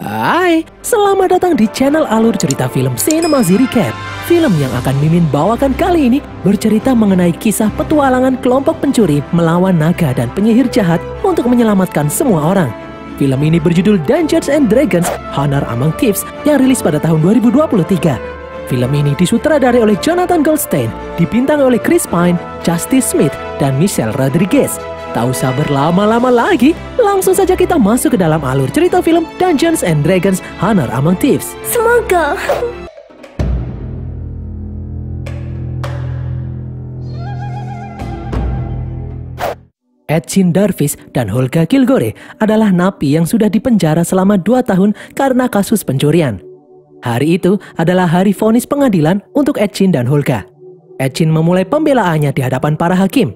Hai, selamat datang di channel Alur Cerita Film Cinema Recap. Film yang akan Mimin bawakan kali ini bercerita mengenai kisah petualangan kelompok pencuri melawan naga dan penyihir jahat untuk menyelamatkan semua orang. Film ini berjudul Dungeons and Dragons: Honor Among Thieves yang rilis pada tahun 2023. Film ini disutradarai oleh Jonathan Goldstein, dibintangi oleh Chris Pine, Justice Smith, dan Michelle Rodriguez. Tak usah berlama-lama lagi, langsung saja kita masuk ke dalam alur cerita film Dungeons and Dragons: Honor Among Thieves. Semoga. Edchin Darvis dan Holga Kilgore adalah napi yang sudah dipenjara selama 2 tahun karena kasus pencurian. Hari itu adalah hari vonis pengadilan untuk Edchin dan Holga. Edchin memulai pembelaannya di hadapan para hakim.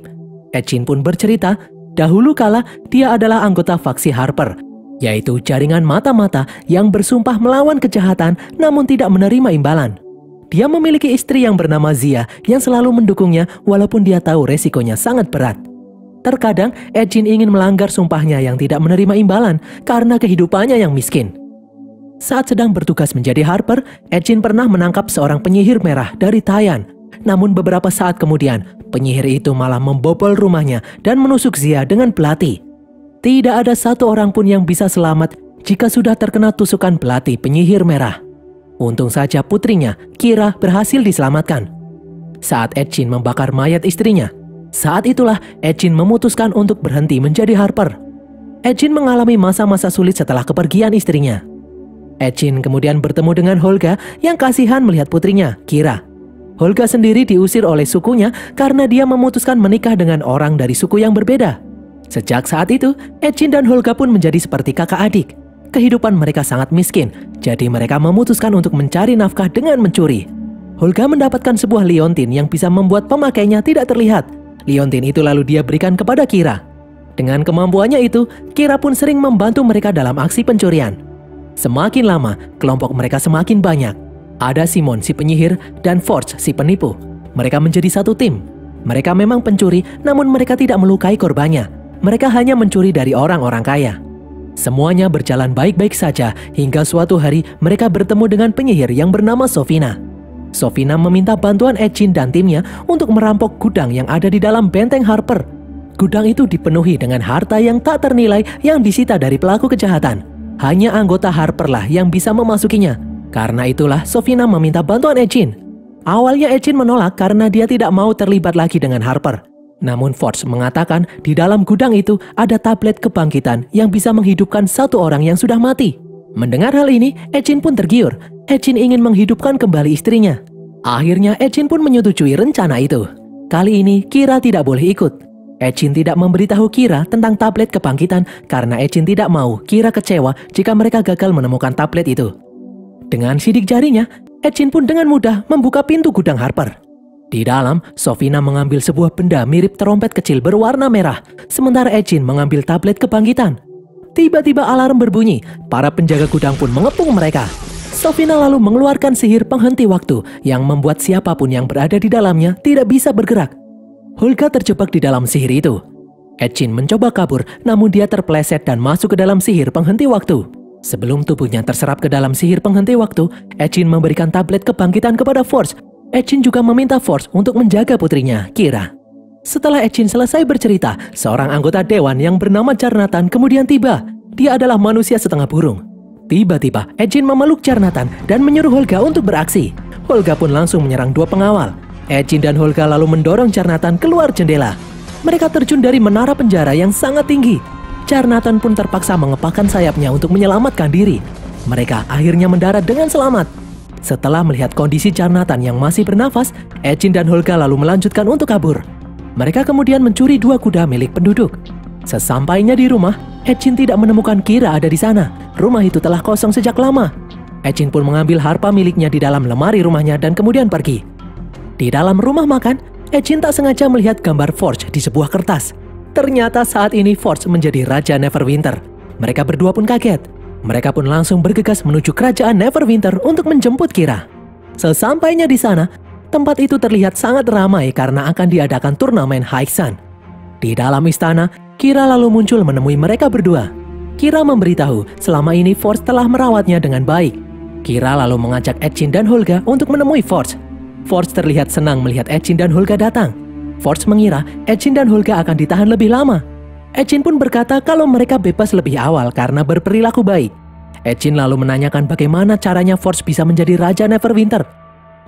Edchin pun bercerita, dahulu kala dia adalah anggota faksi Harper, yaitu jaringan mata-mata yang bersumpah melawan kejahatan namun tidak menerima imbalan. Dia memiliki istri yang bernama Zia yang selalu mendukungnya walaupun dia tahu resikonya sangat berat. Terkadang Edchin ingin melanggar sumpahnya yang tidak menerima imbalan karena kehidupannya yang miskin. Saat sedang bertugas menjadi Harper, Edchin pernah menangkap seorang penyihir merah dari Tayan. Namun beberapa saat kemudian, penyihir itu malah membobol rumahnya dan menusuk Zia dengan belati. Tidak ada satu orang pun yang bisa selamat jika sudah terkena tusukan belati penyihir merah. Untung saja putrinya, Kira, berhasil diselamatkan. Saat Edchin membakar mayat istrinya, saat itulah Edchin memutuskan untuk berhenti menjadi Harper. Edchin mengalami masa-masa sulit setelah kepergian istrinya. Edchin kemudian bertemu dengan Holga yang kasihan melihat putrinya, Kira. Holga sendiri diusir oleh sukunya karena dia memutuskan menikah dengan orang dari suku yang berbeda. Sejak saat itu, Edchin dan Holga pun menjadi seperti kakak adik. Kehidupan mereka sangat miskin, jadi mereka memutuskan untuk mencari nafkah dengan mencuri. Holga mendapatkan sebuah liontin yang bisa membuat pemakainya tidak terlihat. Liontin itu lalu dia berikan kepada Kira. Dengan kemampuannya itu, Kira pun sering membantu mereka dalam aksi pencurian. Semakin lama, kelompok mereka semakin banyak. Ada Simon si penyihir dan Forge si penipu. Mereka menjadi satu tim. Mereka memang pencuri, namun mereka tidak melukai korbannya. Mereka hanya mencuri dari orang-orang kaya. Semuanya berjalan baik-baik saja hingga suatu hari mereka bertemu dengan penyihir yang bernama Sofina. Sofina meminta bantuan Edchin dan timnya untuk merampok gudang yang ada di dalam benteng Harper. Gudang itu dipenuhi dengan harta yang tak ternilai yang disita dari pelaku kejahatan. Hanya anggota Harper lah yang bisa memasukinya. Karena itulah Sofina meminta bantuan Edchin. Awalnya Edchin menolak karena dia tidak mau terlibat lagi dengan Harper. Namun Forge mengatakan di dalam gudang itu ada tablet kebangkitan yang bisa menghidupkan satu orang yang sudah mati. Mendengar hal ini, Edchin pun tergiur. Edchin ingin menghidupkan kembali istrinya. Akhirnya Edchin pun menyetujui rencana itu. Kali ini Kira tidak boleh ikut. Edchin tidak memberitahu Kira tentang tablet kebangkitan karena Edchin tidak mau Kira kecewa jika mereka gagal menemukan tablet itu. Dengan sidik jarinya, Edchin pun dengan mudah membuka pintu gudang Harper. Di dalam, Sofina mengambil sebuah benda mirip terompet kecil berwarna merah, sementara Edchin mengambil tablet kebangkitan. Tiba-tiba alarm berbunyi, para penjaga gudang pun mengepung mereka. Sofina lalu mengeluarkan sihir penghenti waktu yang membuat siapapun yang berada di dalamnya tidak bisa bergerak. Holga terjebak di dalam sihir itu. Edchin mencoba kabur, namun dia terpeleset dan masuk ke dalam sihir penghenti waktu. Sebelum tubuhnya terserap ke dalam sihir penghenti waktu, Edchin memberikan tablet kebangkitan kepada Forge. Edchin juga meminta Forge untuk menjaga putrinya, Kira. Setelah Edchin selesai bercerita, seorang anggota dewan yang bernama Carnatan kemudian tiba. Dia adalah manusia setengah burung. Tiba-tiba, Edchin memeluk Carnatan dan menyuruh Holga untuk beraksi. Holga pun langsung menyerang 2 pengawal. Edchin dan Holga lalu mendorong Carnatan keluar jendela. Mereka terjun dari menara penjara yang sangat tinggi. Carnatan pun terpaksa mengepakkan sayapnya untuk menyelamatkan diri. Mereka akhirnya mendarat dengan selamat. Setelah melihat kondisi Carnatan yang masih bernafas, Edchin dan Holga lalu melanjutkan untuk kabur. Mereka kemudian mencuri 2 kuda milik penduduk. Sesampainya di rumah, Edchin tidak menemukan Kira ada di sana. Rumah itu telah kosong sejak lama. Edchin pun mengambil harpa miliknya di dalam lemari rumahnya dan kemudian pergi. Di dalam rumah makan, Edchin tak sengaja melihat gambar Forge di sebuah kertas. Ternyata saat ini Forge menjadi Raja Neverwinter. Mereka berdua pun kaget. Mereka pun langsung bergegas menuju kerajaan Neverwinter untuk menjemput Kira. Sesampainya di sana, tempat itu terlihat sangat ramai karena akan diadakan turnamen High Sun. Di dalam istana, Kira lalu muncul menemui mereka berdua. Kira memberitahu selama ini Force telah merawatnya dengan baik. Kira lalu mengajak Etchin dan Holga untuk menemui Force. Force terlihat senang melihat Etchin dan Holga datang. Force mengira Etchin dan Holga akan ditahan lebih lama. Etchin pun berkata kalau mereka bebas lebih awal karena berperilaku baik. Etchin lalu menanyakan bagaimana caranya Force bisa menjadi Raja Neverwinter.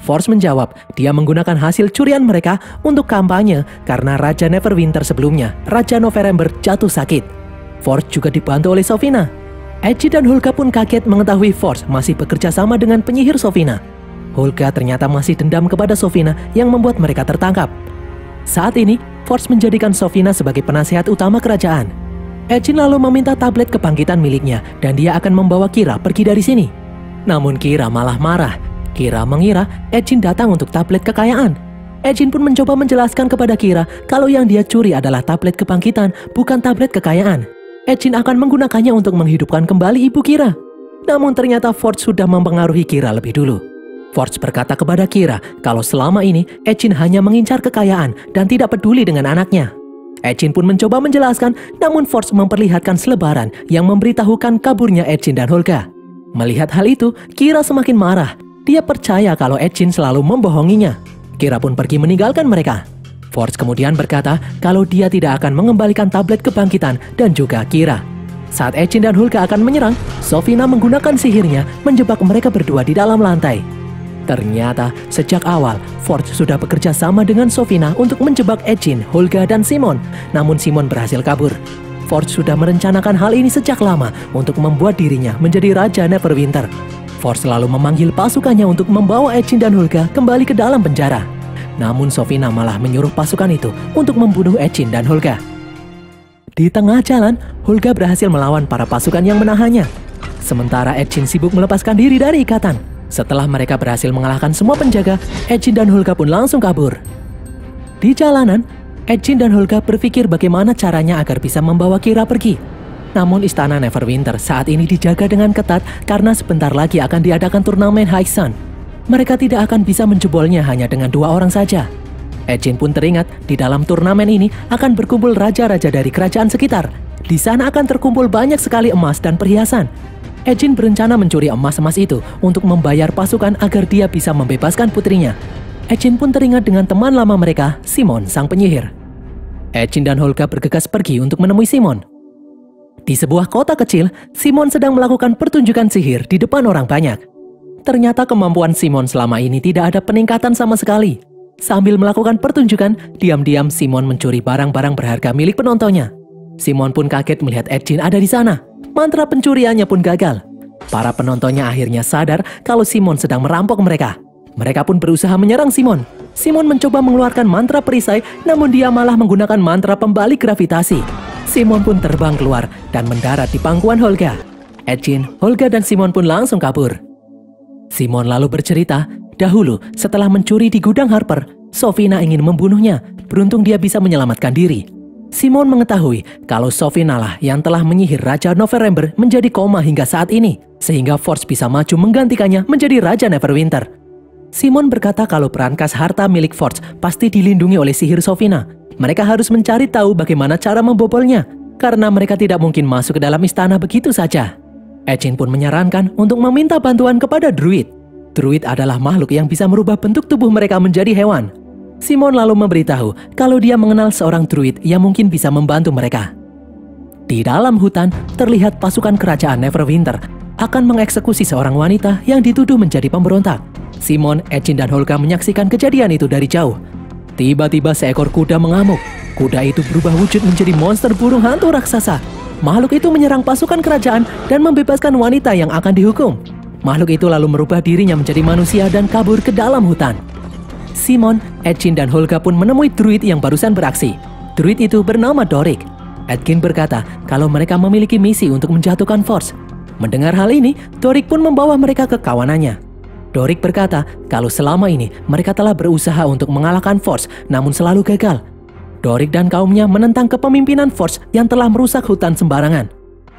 Force menjawab dia menggunakan hasil curian mereka untuk kampanye karena Raja Neverwinter sebelumnya, Raja November, jatuh sakit. Force juga dibantu oleh Sofina. Etchin dan Holga pun kaget mengetahui Force masih bekerja sama dengan penyihir Sofina. Holga ternyata masih dendam kepada Sofina yang membuat mereka tertangkap. Saat ini, Force menjadikan Sofina sebagai penasehat utama kerajaan. Etchin lalu meminta tablet kebangkitan miliknya dan dia akan membawa Kira pergi dari sini. Namun Kira malah marah. Kira mengira Etchin datang untuk tablet kekayaan. Etchin pun mencoba menjelaskan kepada Kira kalau yang dia curi adalah tablet kebangkitan, bukan tablet kekayaan. Etchin akan menggunakannya untuk menghidupkan kembali ibu Kira. Namun ternyata Force sudah mempengaruhi Kira lebih dulu. Force berkata kepada Kira kalau selama ini Etchin hanya mengincar kekayaan dan tidak peduli dengan anaknya. Etchin pun mencoba menjelaskan, namun Force memperlihatkan selebaran yang memberitahukan kaburnya Etchin dan Holga. Melihat hal itu, Kira semakin marah. Dia percaya kalau Etchin selalu membohonginya. Kira pun pergi meninggalkan mereka. Force kemudian berkata kalau dia tidak akan mengembalikan tablet kebangkitan dan juga Kira. Saat Etchin dan Holga akan menyerang, Sofina menggunakan sihirnya menjebak mereka berdua di dalam lantai. Ternyata sejak awal Force sudah bekerja sama dengan Sofina untuk menjebak Etchin, Holga, dan Simon. Namun Simon berhasil kabur. Force sudah merencanakan hal ini sejak lama untuk membuat dirinya menjadi Raja Neverwinter. Force lalu memanggil pasukannya untuk membawa Etchin dan Holga kembali ke dalam penjara. Namun Sofina malah menyuruh pasukan itu untuk membunuh Etchin dan Holga. Di tengah jalan, Holga berhasil melawan para pasukan yang menahannya. Sementara Etchin sibuk melepaskan diri dari ikatan. Setelah mereka berhasil mengalahkan semua penjaga, Etchin dan Holga pun langsung kabur. Di jalanan, Etchin dan Holga berpikir bagaimana caranya agar bisa membawa Kira pergi. Namun istana Neverwinter saat ini dijaga dengan ketat karena sebentar lagi akan diadakan turnamen High Sun. Mereka tidak akan bisa menjebolnya hanya dengan 2 orang saja. Etchin pun teringat di dalam turnamen ini akan berkumpul raja-raja dari kerajaan sekitar. Di sana akan terkumpul banyak sekali emas dan perhiasan. Etchin berencana mencuri emas-emas itu untuk membayar pasukan agar dia bisa membebaskan putrinya. Etchin pun teringat dengan teman lama mereka, Simon, sang penyihir. Etchin dan Holga bergegas pergi untuk menemui Simon. Di sebuah kota kecil, Simon sedang melakukan pertunjukan sihir di depan orang banyak. Ternyata kemampuan Simon selama ini tidak ada peningkatan sama sekali. Sambil melakukan pertunjukan, diam-diam Simon mencuri barang-barang berharga milik penontonnya. Simon pun kaget melihat Etchin ada di sana. Mantra pencuriannya pun gagal. Para penontonnya akhirnya sadar kalau Simon sedang merampok mereka. Mereka pun berusaha menyerang Simon. Simon mencoba mengeluarkan mantra perisai, namun dia malah menggunakan mantra pembalik gravitasi. Simon pun terbang keluar dan mendarat di pangkuan Holga. Etchin, Holga, dan Simon pun langsung kabur. Simon lalu bercerita, dahulu setelah mencuri di gudang Harper, Sofina ingin membunuhnya. Beruntung dia bisa menyelamatkan diri. Simon mengetahui kalau Sofina lah yang telah menyihir Raja November menjadi koma hingga saat ini, sehingga Force bisa maju menggantikannya menjadi Raja Neverwinter. Simon berkata kalau berangkas harta milik Force pasti dilindungi oleh sihir Sofina. Mereka harus mencari tahu bagaimana cara membobolnya, karena mereka tidak mungkin masuk ke dalam istana begitu saja. Etchin pun menyarankan untuk meminta bantuan kepada druid. Druid adalah makhluk yang bisa merubah bentuk tubuh mereka menjadi hewan. Simon lalu memberitahu kalau dia mengenal seorang druid yang mungkin bisa membantu mereka. Di dalam hutan, terlihat pasukan kerajaan Neverwinter akan mengeksekusi seorang wanita yang dituduh menjadi pemberontak. Simon, Etchin, dan Holga menyaksikan kejadian itu dari jauh. Tiba-tiba seekor kuda mengamuk. Kuda itu berubah wujud menjadi monster burung hantu raksasa. Makhluk itu menyerang pasukan kerajaan dan membebaskan wanita yang akan dihukum. Makhluk itu lalu merubah dirinya menjadi manusia dan kabur ke dalam hutan. Simon, Etchin, dan Holga pun menemui druid yang barusan beraksi. Druid itu bernama Doric. Etchin berkata kalau mereka memiliki misi untuk menjatuhkan Force. Mendengar hal ini, Doric pun membawa mereka ke kawanannya. Doric berkata kalau selama ini mereka telah berusaha untuk mengalahkan Force namun selalu gagal. Doric dan kaumnya menentang kepemimpinan Force yang telah merusak hutan sembarangan.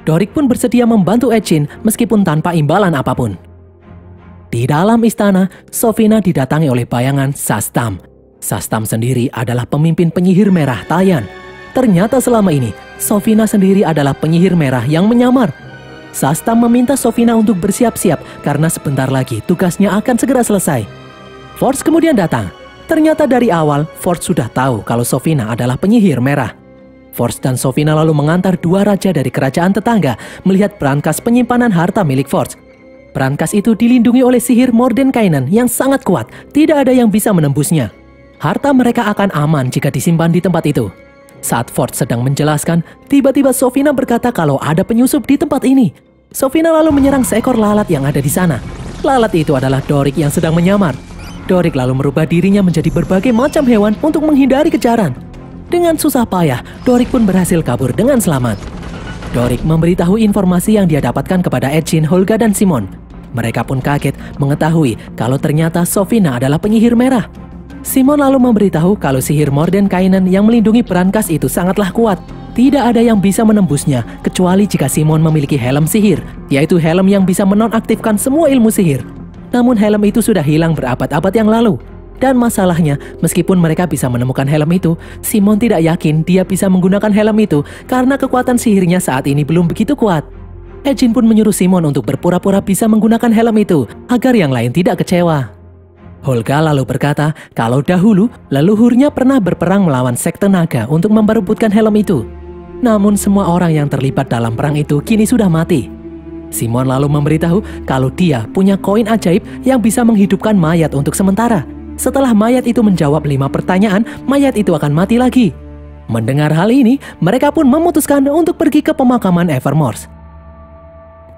Doric pun bersedia membantu Etchin meskipun tanpa imbalan apapun. Di dalam istana, Sofina didatangi oleh bayangan Sastam. Sastam sendiri adalah pemimpin penyihir merah Tayan. Ternyata selama ini, Sofina sendiri adalah penyihir merah yang menyamar. Sastam meminta Sofina untuk bersiap-siap karena sebentar lagi tugasnya akan segera selesai. Force kemudian datang. Ternyata dari awal, Force sudah tahu kalau Sofina adalah penyihir merah. Force dan Sofina lalu mengantar dua raja dari kerajaan tetangga melihat brankas penyimpanan harta milik Force. Brankas itu dilindungi oleh sihir Mordenkainen yang sangat kuat, tidak ada yang bisa menembusnya. Harta mereka akan aman jika disimpan di tempat itu. Saat Force sedang menjelaskan, tiba-tiba Sofina berkata kalau ada penyusup di tempat ini. Sofina lalu menyerang seekor lalat yang ada di sana. Lalat itu adalah Dorik yang sedang menyamar. Dorik lalu merubah dirinya menjadi berbagai macam hewan untuk menghindari kejaran. Dengan susah payah, Dorik pun berhasil kabur dengan selamat. Dorik memberitahu informasi yang dia dapatkan kepada Etchin, Holga, dan Simon. Mereka pun kaget mengetahui kalau ternyata Sofina adalah penyihir merah. Simon lalu memberitahu kalau sihir Mordenkainen yang melindungi brankas itu sangatlah kuat. Tidak ada yang bisa menembusnya kecuali jika Simon memiliki helm sihir, yaitu helm yang bisa menonaktifkan semua ilmu sihir. Namun helm itu sudah hilang berabad-abad yang lalu. Dan masalahnya, meskipun mereka bisa menemukan helm itu, Simon tidak yakin dia bisa menggunakan helm itu karena kekuatan sihirnya saat ini belum begitu kuat. Etchin pun menyuruh Simon untuk berpura-pura bisa menggunakan helm itu agar yang lain tidak kecewa. Holga lalu berkata kalau dahulu leluhurnya pernah berperang melawan sekte naga untuk memperebutkan helm itu. Namun semua orang yang terlibat dalam perang itu kini sudah mati. Simon lalu memberitahu kalau dia punya koin ajaib yang bisa menghidupkan mayat untuk sementara. Setelah mayat itu menjawab 5 pertanyaan, mayat itu akan mati lagi. Mendengar hal ini, mereka pun memutuskan untuk pergi ke pemakaman Evermore.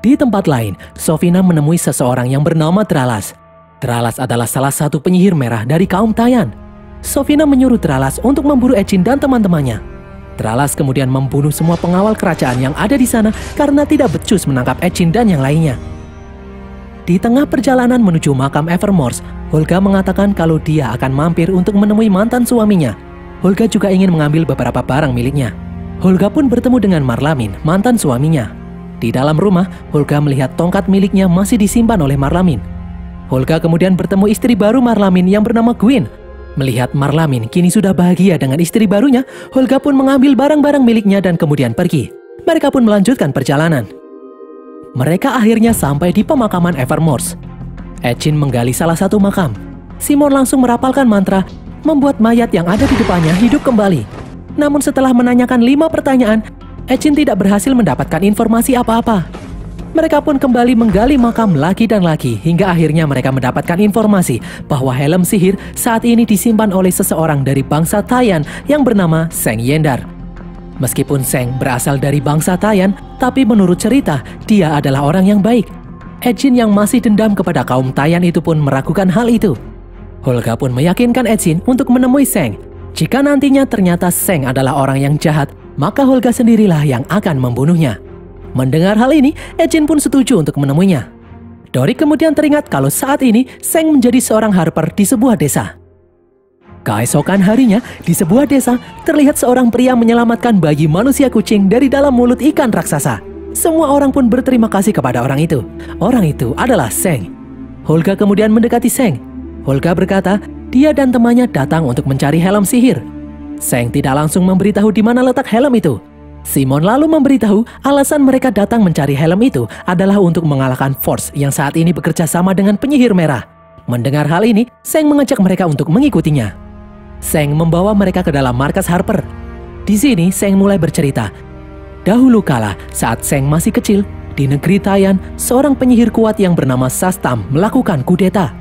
Di tempat lain, Sofina menemui seseorang yang bernama Tralas. Tralas adalah salah satu penyihir merah dari kaum Taiyan. Sofina menyuruh Tralas untuk memburu Etchin dan teman-temannya. Tralas kemudian membunuh semua pengawal kerajaan yang ada di sana karena tidak becus menangkap Etchin dan yang lainnya. Di tengah perjalanan menuju makam Evermore, Holga mengatakan kalau dia akan mampir untuk menemui mantan suaminya. Holga juga ingin mengambil beberapa barang miliknya. Holga pun bertemu dengan Marlamin, mantan suaminya. Di dalam rumah, Holga melihat tongkat miliknya masih disimpan oleh Marlamin. Holga kemudian bertemu istri baru Marlamin yang bernama Gwyn. Melihat Marlamin kini sudah bahagia dengan istri barunya, Holga pun mengambil barang-barang miliknya dan kemudian pergi. Mereka pun melanjutkan perjalanan. Mereka akhirnya sampai di pemakaman Evermore. Etchin menggali salah satu makam. Simon langsung merapalkan mantra, membuat mayat yang ada di depannya hidup kembali. Namun setelah menanyakan 5 pertanyaan, Etchin tidak berhasil mendapatkan informasi apa-apa. Mereka pun kembali menggali makam lagi dan lagi, hingga akhirnya mereka mendapatkan informasi bahwa helm sihir saat ini disimpan oleh seseorang dari bangsa Taiyan yang bernama Seng Yendar. Meskipun Seng berasal dari bangsa Taiyan, tapi menurut cerita, dia adalah orang yang baik. Etchin yang masih dendam kepada kaum Taiyan itu pun meragukan hal itu. Holga pun meyakinkan Etchin untuk menemui Seng. Jika nantinya ternyata Seng adalah orang yang jahat, maka Holga sendirilah yang akan membunuhnya. Mendengar hal ini, Etchin pun setuju untuk menemuinya. Dorik kemudian teringat kalau saat ini Seng menjadi seorang harper di sebuah desa. Keesokan harinya, di sebuah desa, terlihat seorang pria menyelamatkan bayi manusia kucing dari dalam mulut ikan raksasa. Semua orang pun berterima kasih kepada orang itu. Orang itu adalah Seng. Holga kemudian mendekati Seng. Holga berkata, dia dan temannya datang untuk mencari helm sihir. Seng tidak langsung memberitahu di mana letak helm itu. Simon lalu memberitahu alasan mereka datang mencari helm itu adalah untuk mengalahkan Force yang saat ini bekerja sama dengan penyihir merah. Mendengar hal ini, Seng mengajak mereka untuk mengikutinya. Seng membawa mereka ke dalam markas Harper. Di sini Seng mulai bercerita. Dahulu kala, saat Seng masih kecil, di negeri Taiyan, seorang penyihir kuat yang bernama Sastam melakukan kudeta.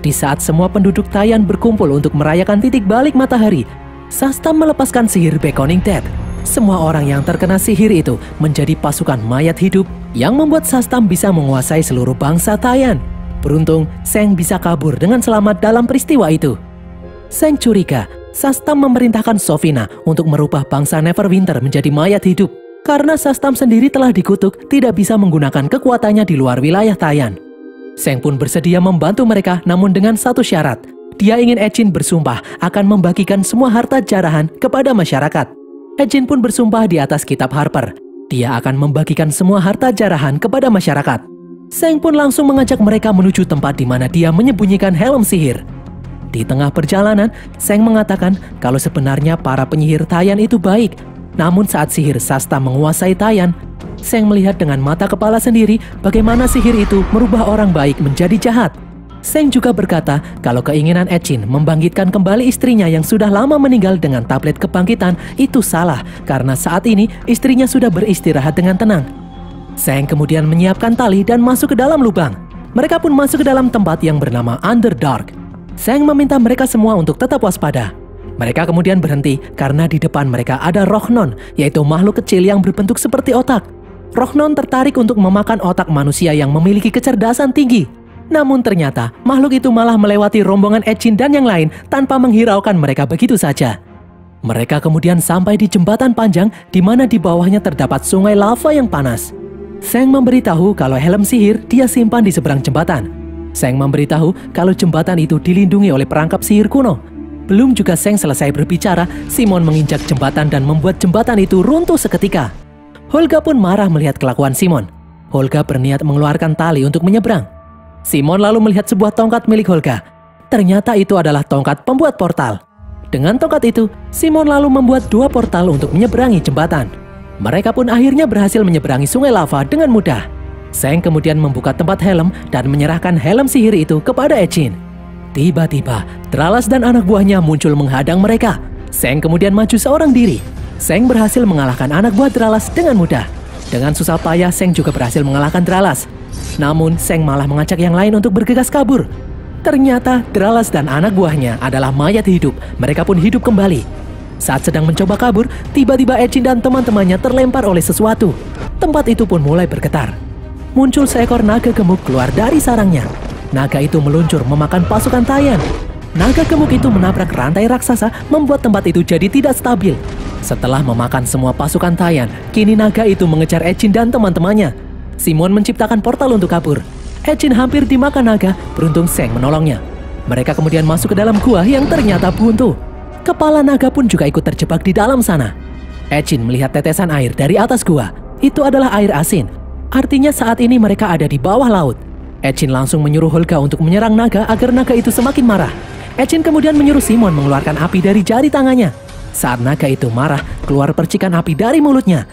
Di saat semua penduduk Taiyan berkumpul untuk merayakan titik balik matahari, Sastam melepaskan sihir Beckoning Death. Semua orang yang terkena sihir itu menjadi pasukan mayat hidup yang membuat Sastam bisa menguasai seluruh bangsa Taiyan. Beruntung, Seng bisa kabur dengan selamat dalam peristiwa itu. Seng curiga, Sastam memerintahkan Sofina untuk merubah bangsa Neverwinter menjadi mayat hidup. Karena Sastam sendiri telah dikutuk tidak bisa menggunakan kekuatannya di luar wilayah Taiyan. Seng pun bersedia membantu mereka namun dengan satu syarat. Dia ingin Etchin bersumpah akan membagikan semua harta jarahan kepada masyarakat. Etchin pun bersumpah di atas kitab Harper. Dia akan membagikan semua harta jarahan kepada masyarakat. Seng pun langsung mengajak mereka menuju tempat di mana dia menyembunyikan helm sihir. Di tengah perjalanan, Seng mengatakan kalau sebenarnya para penyihir Taiyan itu baik. Namun saat sihir Sasta menguasai Tayan, Seng melihat dengan mata kepala sendiri bagaimana sihir itu merubah orang baik menjadi jahat. Seng juga berkata kalau keinginan Echin membangkitkan kembali istrinya yang sudah lama meninggal dengan tablet kebangkitan itu salah karena saat ini istrinya sudah beristirahat dengan tenang. Seng kemudian menyiapkan tali dan masuk ke dalam lubang. Mereka pun masuk ke dalam tempat yang bernama Underdark. Seng meminta mereka semua untuk tetap waspada. Mereka kemudian berhenti karena di depan mereka ada Rohnon, yaitu makhluk kecil yang berbentuk seperti otak. Rohnon tertarik untuk memakan otak manusia yang memiliki kecerdasan tinggi. Namun ternyata makhluk itu malah melewati rombongan Echin dan yang lain tanpa menghiraukan mereka begitu saja. Mereka kemudian sampai di jembatan panjang di mana di bawahnya terdapat sungai lava yang panas. Seng memberitahu kalau helm sihir dia simpan di seberang jembatan. Seng memberitahu kalau jembatan itu dilindungi oleh perangkap sihir kuno. Belum juga Seng selesai berbicara, Simon menginjak jembatan dan membuat jembatan itu runtuh seketika. Holga pun marah melihat kelakuan Simon. Holga berniat mengeluarkan tali untuk menyeberang. Simon lalu melihat sebuah tongkat milik Holga. Ternyata itu adalah tongkat pembuat portal. Dengan tongkat itu, Simon lalu membuat 2 portal untuk menyeberangi jembatan. Mereka pun akhirnya berhasil menyeberangi sungai lava dengan mudah. Seng kemudian membuka tempat helm dan menyerahkan helm sihir itu kepada Echin. Tiba-tiba, Dralas dan anak buahnya muncul menghadang mereka. Seng kemudian maju seorang diri. Seng berhasil mengalahkan anak buah Dralas dengan mudah. Dengan susah payah, Seng juga berhasil mengalahkan Dralas. Namun, Seng malah mengajak yang lain untuk bergegas kabur. Ternyata, Dralas dan anak buahnya adalah mayat hidup. Mereka pun hidup kembali. Saat sedang mencoba kabur, tiba-tiba Echin dan teman-temannya terlempar oleh sesuatu. Tempat itu pun mulai bergetar. Muncul seekor naga gemuk keluar dari sarangnya. Naga itu meluncur memakan pasukan Tayan. Naga gemuk itu menabrak rantai raksasa membuat tempat itu jadi tidak stabil. Setelah memakan semua pasukan Tayan, kini naga itu mengejar Echin dan teman-temannya. Simon menciptakan portal untuk kabur. Echin hampir dimakan naga, beruntung Seng menolongnya. Mereka kemudian masuk ke dalam gua yang ternyata buntu. Kepala naga pun juga ikut terjebak di dalam sana. Echin melihat tetesan air dari atas gua. Itu adalah air asin. Artinya saat ini mereka ada di bawah laut. Echin langsung menyuruh Holga untuk menyerang naga agar naga itu semakin marah. Echin kemudian menyuruh Simon mengeluarkan api dari jari tangannya. Saat naga itu marah, keluar percikan api dari mulutnya.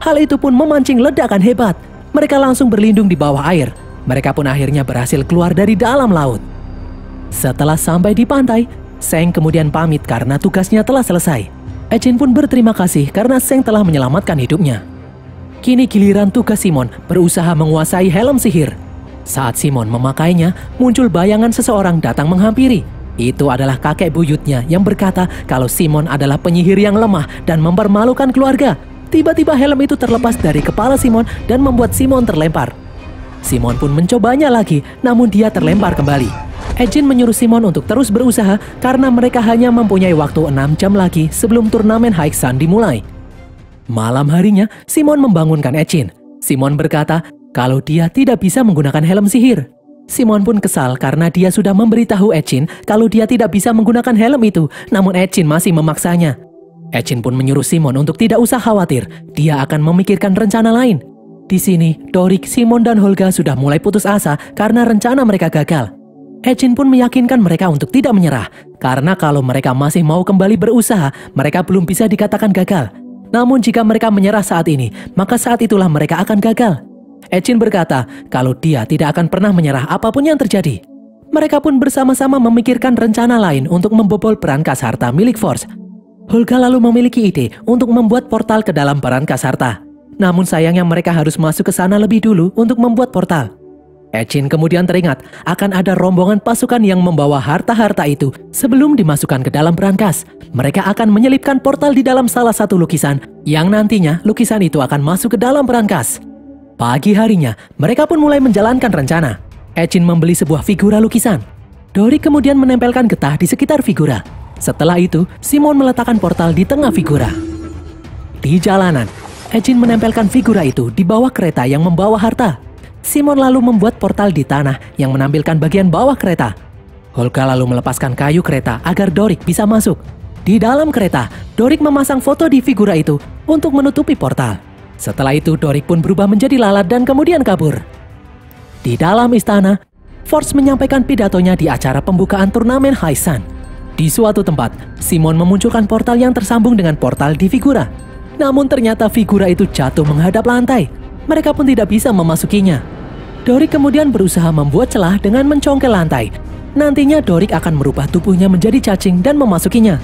Hal itu pun memancing ledakan hebat. Mereka langsung berlindung di bawah air. Mereka pun akhirnya berhasil keluar dari dalam laut. Setelah sampai di pantai, Seng kemudian pamit karena tugasnya telah selesai. Echin pun berterima kasih karena Seng telah menyelamatkan hidupnya. Kini giliran tugas Simon berusaha menguasai helm sihir. Saat Simon memakainya, muncul bayangan seseorang datang menghampiri. Itu adalah kakek buyutnya yang berkata kalau Simon adalah penyihir yang lemah dan mempermalukan keluarga. Tiba-tiba helm itu terlepas dari kepala Simon dan membuat Simon terlempar. Simon pun mencobanya lagi, namun dia terlempar kembali. Echin menyuruh Simon untuk terus berusaha karena mereka hanya mempunyai waktu 6 jam lagi sebelum turnamen High Sun dimulai. Malam harinya, Simon membangunkan Echin. Simon berkata kalau dia tidak bisa menggunakan helm sihir. Simon pun kesal karena dia sudah memberitahu Echin kalau dia tidak bisa menggunakan helm itu, namun Echin masih memaksanya. Echin pun menyuruh Simon untuk tidak usah khawatir, dia akan memikirkan rencana lain. Di sini, Dorik, Simon, dan Holga sudah mulai putus asa karena rencana mereka gagal. Echin pun meyakinkan mereka untuk tidak menyerah, karena kalau mereka masih mau kembali berusaha, mereka belum bisa dikatakan gagal. Namun jika mereka menyerah saat ini, maka saat itulah mereka akan gagal. Echin berkata kalau dia tidak akan pernah menyerah apapun yang terjadi. Mereka pun bersama-sama memikirkan rencana lain untuk membobol berangkas harta milik Force. Holga lalu memiliki ide untuk membuat portal ke dalam berangkas harta. Namun sayangnya mereka harus masuk ke sana lebih dulu untuk membuat portal. Echin kemudian teringat akan ada rombongan pasukan yang membawa harta-harta itu sebelum dimasukkan ke dalam berangkas. Mereka akan menyelipkan portal di dalam salah satu lukisan yang nantinya lukisan itu akan masuk ke dalam berangkas. Pagi harinya, mereka pun mulai menjalankan rencana. Echin membeli sebuah figura lukisan. Dorik kemudian menempelkan getah di sekitar figura. Setelah itu, Simon meletakkan portal di tengah figura. Di jalanan, Echin menempelkan figura itu di bawah kereta yang membawa harta. Simon lalu membuat portal di tanah yang menampilkan bagian bawah kereta. Holga lalu melepaskan kayu kereta agar Dorik bisa masuk. Di dalam kereta, Dorik memasang foto di figura itu untuk menutupi portal. Setelah itu, Dorik pun berubah menjadi lalat dan kemudian kabur. Di dalam istana, Force menyampaikan pidatonya di acara pembukaan turnamen High Sun. Di suatu tempat, Simon memunculkan portal yang tersambung dengan portal di figura. Namun ternyata figura itu jatuh menghadap lantai. Mereka pun tidak bisa memasukinya. Dorik kemudian berusaha membuat celah dengan mencongkel lantai. Nantinya Dorik akan merubah tubuhnya menjadi cacing dan memasukinya.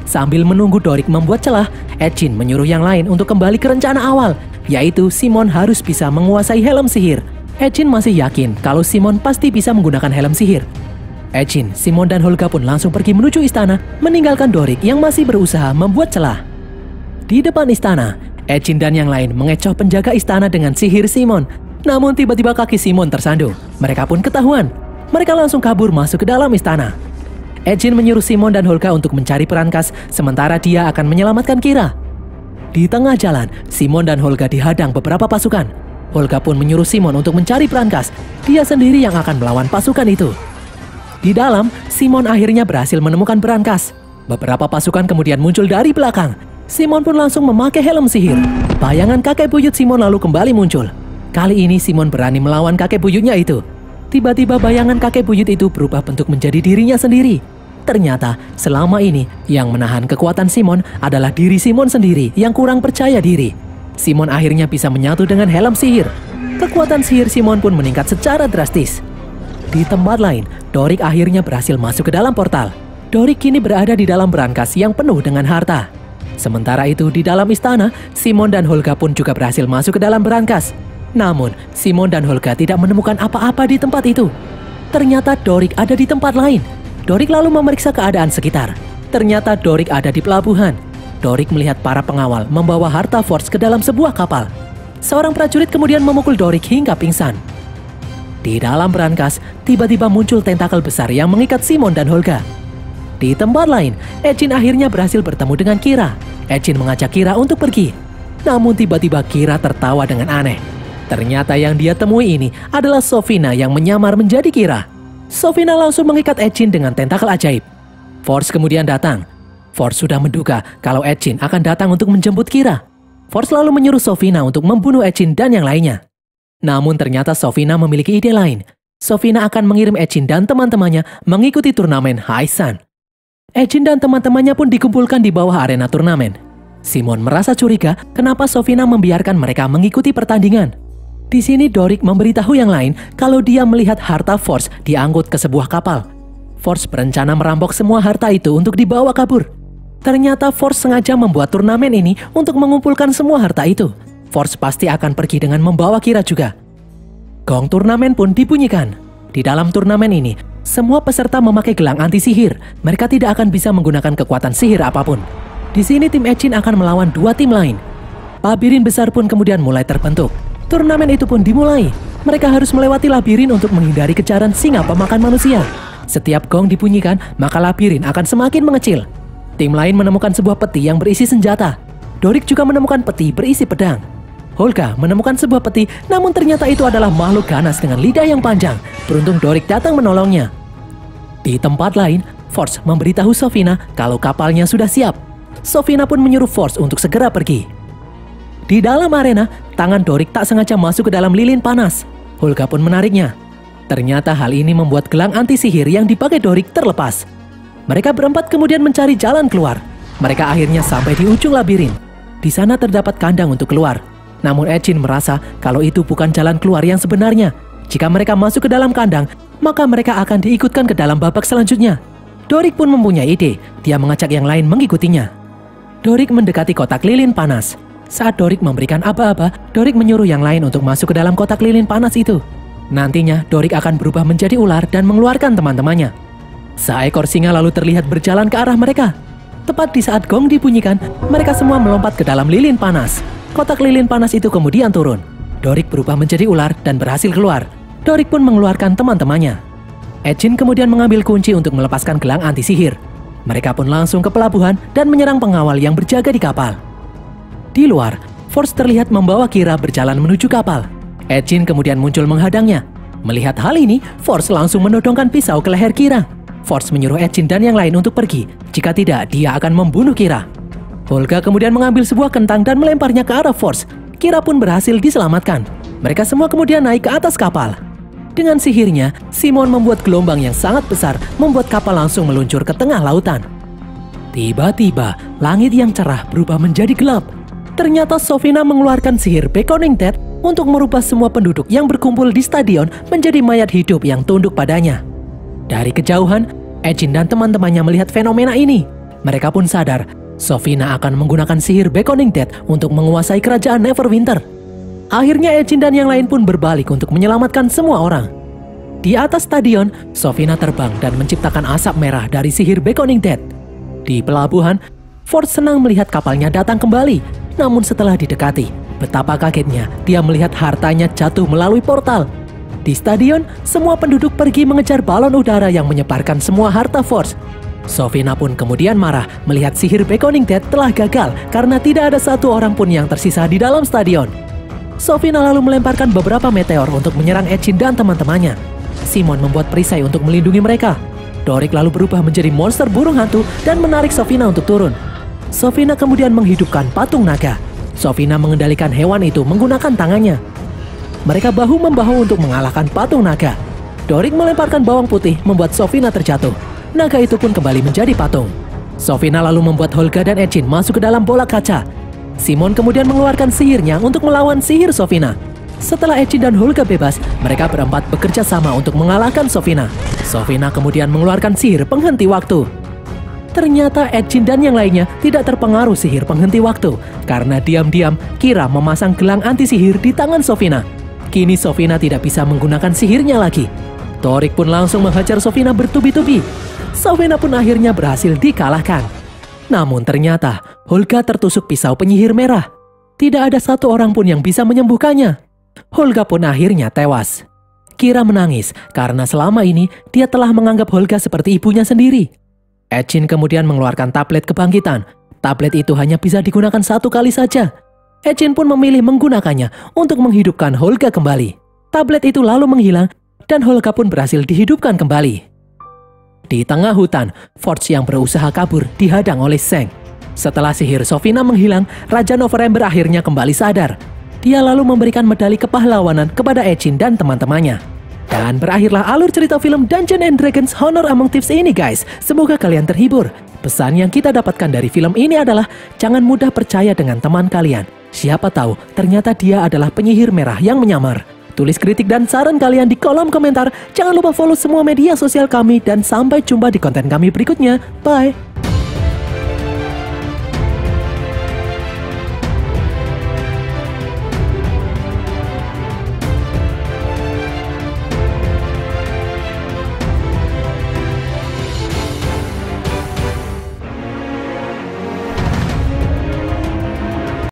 Sambil menunggu Dorik membuat celah, Echin menyuruh yang lain untuk kembali ke rencana awal, yaitu Simon harus bisa menguasai helm sihir. Echin masih yakin kalau Simon pasti bisa menggunakan helm sihir. Echin, Simon dan Holga pun langsung pergi menuju istana, meninggalkan Dorik yang masih berusaha membuat celah. Di depan istana, Echin dan yang lain mengecoh penjaga istana dengan sihir Simon. Namun tiba-tiba kaki Simon tersandung. Mereka pun ketahuan. Mereka langsung kabur masuk ke dalam istana. Echin menyuruh Simon dan Holga untuk mencari perankas, sementara dia akan menyelamatkan Kira. Di tengah jalan, Simon dan Holga dihadang beberapa pasukan. Holga pun menyuruh Simon untuk mencari perankas. Dia sendiri yang akan melawan pasukan itu. Di dalam, Simon akhirnya berhasil menemukan perankas. Beberapa pasukan kemudian muncul dari belakang. Simon pun langsung memakai helm sihir. Bayangan kakek buyut Simon lalu kembali muncul. Kali ini Simon berani melawan kakek buyutnya itu. Tiba-tiba bayangan kakek buyut itu berubah bentuk menjadi dirinya sendiri. Ternyata selama ini yang menahan kekuatan Simon adalah diri Simon sendiri yang kurang percaya diri. Simon akhirnya bisa menyatu dengan helm sihir. Kekuatan sihir Simon pun meningkat secara drastis. Di tempat lain, Dorik akhirnya berhasil masuk ke dalam portal. Dorik kini berada di dalam berangkas yang penuh dengan harta. Sementara itu di dalam istana, Simon dan Holga pun juga berhasil masuk ke dalam berangkas. Namun, Simon dan Holga tidak menemukan apa-apa di tempat itu. Ternyata Dorik ada di tempat lain. Dorik lalu memeriksa keadaan sekitar. Ternyata Dorik ada di pelabuhan. Dorik melihat para pengawal membawa harta Force ke dalam sebuah kapal. Seorang prajurit kemudian memukul Dorik hingga pingsan. Di dalam berangkas, tiba-tiba muncul tentakel besar yang mengikat Simon dan Holga. Di tempat lain, Echin akhirnya berhasil bertemu dengan Kira. Echin mengajak Kira untuk pergi. Namun tiba-tiba Kira tertawa dengan aneh. Ternyata yang dia temui ini adalah Sofina yang menyamar menjadi Kira. Sofina langsung mengikat Echin dengan tentakel ajaib. Force kemudian datang. Force sudah menduga kalau Echin akan datang untuk menjemput Kira. Force lalu menyuruh Sofina untuk membunuh Echin dan yang lainnya. Namun ternyata Sofina memiliki ide lain. Sofina akan mengirim Echin dan teman-temannya mengikuti turnamen Haisan. Echin dan teman-temannya pun dikumpulkan di bawah arena turnamen. Simon merasa curiga kenapa Sofina membiarkan mereka mengikuti pertandingan. Di sini Dorik memberitahu yang lain kalau dia melihat harta Force diangkut ke sebuah kapal. Force berencana merampok semua harta itu untuk dibawa kabur. Ternyata Force sengaja membuat turnamen ini untuk mengumpulkan semua harta itu. Force pasti akan pergi dengan membawa Kira juga. Gong turnamen pun dibunyikan. Di dalam turnamen ini, semua peserta memakai gelang anti sihir. Mereka tidak akan bisa menggunakan kekuatan sihir apapun. Di sini tim Echin akan melawan dua tim lain. Labirin besar pun kemudian mulai terbentuk. Turnamen itu pun dimulai. Mereka harus melewati labirin untuk menghindari kejaran singa pemakan manusia. Setiap gong dibunyikan, maka labirin akan semakin mengecil. Tim lain menemukan sebuah peti yang berisi senjata. Dorik juga menemukan peti berisi pedang. Holga menemukan sebuah peti, namun ternyata itu adalah makhluk ganas dengan lidah yang panjang. Beruntung Dorik datang menolongnya. Di tempat lain, Force memberitahu Sofina kalau kapalnya sudah siap. Sofina pun menyuruh Force untuk segera pergi. Di dalam arena, tangan Dorik tak sengaja masuk ke dalam lilin panas. Holga pun menariknya. Ternyata hal ini membuat gelang anti sihir yang dipakai Dorik terlepas. Mereka berempat kemudian mencari jalan keluar. Mereka akhirnya sampai di ujung labirin. Di sana terdapat kandang untuk keluar. Namun Echin merasa kalau itu bukan jalan keluar yang sebenarnya. Jika mereka masuk ke dalam kandang, maka mereka akan diikutkan ke dalam babak selanjutnya. Dorik pun mempunyai ide. Dia mengajak yang lain mengikutinya. Dorik mendekati kotak lilin panas. Saat Dorik memberikan aba-aba, Dorik menyuruh yang lain untuk masuk ke dalam kotak lilin panas itu. Nantinya, Dorik akan berubah menjadi ular dan mengeluarkan teman-temannya. Seekor singa lalu terlihat berjalan ke arah mereka. Tepat di saat gong dibunyikan, mereka semua melompat ke dalam lilin panas. Kotak lilin panas itu kemudian turun. Dorik berubah menjadi ular dan berhasil keluar. Dorik pun mengeluarkan teman-temannya. Echin kemudian mengambil kunci untuk melepaskan gelang anti sihir. Mereka pun langsung ke pelabuhan dan menyerang pengawal yang berjaga di kapal. Di luar, Force terlihat membawa Kira berjalan menuju kapal. Echin kemudian muncul menghadangnya. Melihat hal ini, Force langsung menodongkan pisau ke leher Kira. Force menyuruh Echin dan yang lain untuk pergi. Jika tidak, dia akan membunuh Kira. Holga kemudian mengambil sebuah kentang dan melemparnya ke arah Force. Kira pun berhasil diselamatkan. Mereka semua kemudian naik ke atas kapal. Dengan sihirnya, Simon membuat gelombang yang sangat besar, membuat kapal langsung meluncur ke tengah lautan. Tiba-tiba, langit yang cerah berubah menjadi gelap. Ternyata Sofina mengeluarkan sihir Beckoning Dead untuk merubah semua penduduk yang berkumpul di stadion menjadi mayat hidup yang tunduk padanya. Dari kejauhan, Ejin dan teman-temannya melihat fenomena ini. Mereka pun sadar, Sofina akan menggunakan sihir Beckoning Dead untuk menguasai kerajaan Neverwinter. Akhirnya Ejin dan yang lain pun berbalik untuk menyelamatkan semua orang. Di atas stadion, Sofina terbang dan menciptakan asap merah dari sihir Beckoning Dead. Di pelabuhan, Ford senang melihat kapalnya datang kembali. Namun setelah didekati, betapa kagetnya dia melihat hartanya jatuh melalui portal. Di stadion, semua penduduk pergi mengejar balon udara yang menyebarkan semua harta Force. Sofina pun kemudian marah melihat sihir Beckoning Dead telah gagal karena tidak ada satu orang pun yang tersisa di dalam stadion. Sofina lalu melemparkan beberapa meteor untuk menyerang Ejin dan teman-temannya. Simon membuat perisai untuk melindungi mereka. Dorik lalu berubah menjadi monster burung hantu dan menarik Sofina untuk turun. Sofina kemudian menghidupkan patung naga. Sofina mengendalikan hewan itu menggunakan tangannya. Mereka bahu-membahu untuk mengalahkan patung naga. Dorik melemparkan bawang putih membuat Sofina terjatuh. Naga itu pun kembali menjadi patung. Sofina lalu membuat Holga dan Ejin masuk ke dalam bola kaca. Simon kemudian mengeluarkan sihirnya untuk melawan sihir Sofina. Setelah Ejin dan Holga bebas, mereka berempat bekerja sama untuk mengalahkan Sofina. Sofina kemudian mengeluarkan sihir penghenti waktu. Ternyata Ejin dan yang lainnya tidak terpengaruh sihir penghenti waktu karena diam-diam Kira memasang gelang anti sihir di tangan Sofina. Kini Sofina tidak bisa menggunakan sihirnya lagi. Dorik pun langsung menghajar Sofina bertubi-tubi. Sofina pun akhirnya berhasil dikalahkan. Namun ternyata Holga tertusuk pisau penyihir merah. Tidak ada satu orang pun yang bisa menyembuhkannya. Holga pun akhirnya tewas. Kira menangis karena selama ini dia telah menganggap Holga seperti ibunya sendiri. Ejin kemudian mengeluarkan tablet kebangkitan. Tablet itu hanya bisa digunakan satu kali saja. Ejin pun memilih menggunakannya untuk menghidupkan Holga kembali. Tablet itu lalu menghilang dan Holga pun berhasil dihidupkan kembali. Di tengah hutan, Forge yang berusaha kabur dihadang oleh Zeng. Setelah sihir Sofina menghilang, Raja November akhirnya kembali sadar. Dia lalu memberikan medali kepahlawanan kepada Ejin dan teman-temannya. Dan berakhirlah alur cerita film Dungeons and Dragons Honor Among Thieves ini guys. Semoga kalian terhibur. Pesan yang kita dapatkan dari film ini adalah jangan mudah percaya dengan teman kalian. Siapa tahu ternyata dia adalah penyihir merah yang menyamar. Tulis kritik dan saran kalian di kolom komentar. Jangan lupa follow semua media sosial kami dan sampai jumpa di konten kami berikutnya. Bye!